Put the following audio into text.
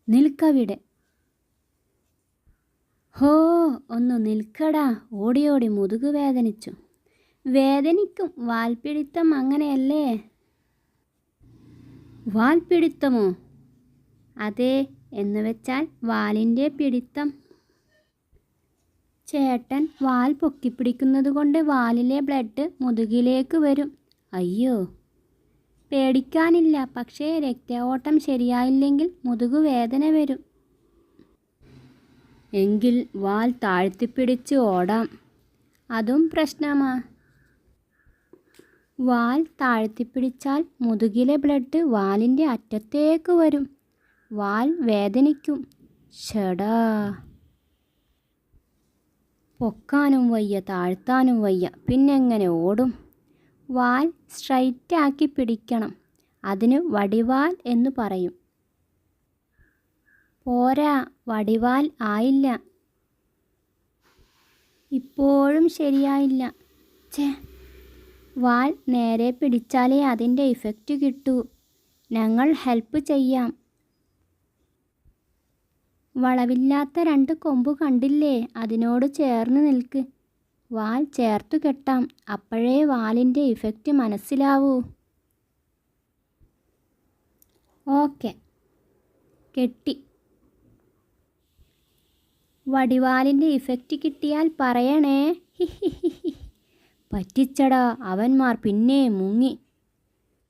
നിൽക്കവിടെ. ഹോ, ഒന്ന് നിൽക്കടാ. ഓടി ഓടി മുതുക് വേദനിച്ചു. വേദനിക്കും, വാൽപിടിത്തം അങ്ങനെയല്ലേ? വാൽപിടിത്തമോ? അതെ, എന്ന് വെച്ചാൽ വാലിൻ്റെ പിടിത്തം. ചേട്ടൻ വാൽ പൊക്കിപ്പിടിക്കുന്നത് കൊണ്ട് വാലിലെ ബ്ലഡ് മുതുകിലേക്ക് വരും. അയ്യോ, പേടിക്കാനില്ല. പക്ഷേ രക്തയോട്ടം ശരിയായില്ലെങ്കിൽ മുതുകു വേദന വരും. എങ്കിൽ വാൽ താഴ്ത്തിപ്പിടിച്ച് ഓടാം. അതും പ്രശ്നമാ. വാൽ താഴ്ത്തിപ്പിടിച്ചാൽ മുതുകിലെ ബ്ലഡ് വാലിൻ്റെ അറ്റത്തേക്ക് വരും. വാൽ വേദനിക്കും. ഷടാ. പൊക്കാനും വയ്യ, താഴ്ത്താനും വയ്യ, പിന്നെങ്ങനെ ഓടും? വാൽ സ്ട്രൈറ്റ് ആക്കി പിടിക്കണം. അതിന് വടിവാൽ എന്ന് പറയും. പോരാ, വടിവാൽ ആയില്ല. ഇപ്പോഴും ശരിയായില്ല. ഛേ, വാൽ നേരെ പിടിച്ചാലേ അതിൻ്റെ ഇഫക്റ്റ് കിട്ടൂ. ഞങ്ങൾ ഹെൽപ്പ് ചെയ്യാം. വളവില്ലാത്ത 2 കൊമ്പ് കണ്ടില്ലേ? അതിനോട് ചേർന്ന് നിൽക്ക്. വാൽ ചേർത്തു കെട്ടാം. അപ്പോഴേ വാലിൻ്റെ ഇഫക്റ്റ് മനസ്സിലാവൂ. ഓക്കെ, കെട്ടി. വടിവാലിൻ്റെ ഇഫക്റ്റ് കിട്ടിയാൽ പറയണേ. പറ്റിച്ചടാ. അവന്മാർ പിന്നെ മുങ്ങി.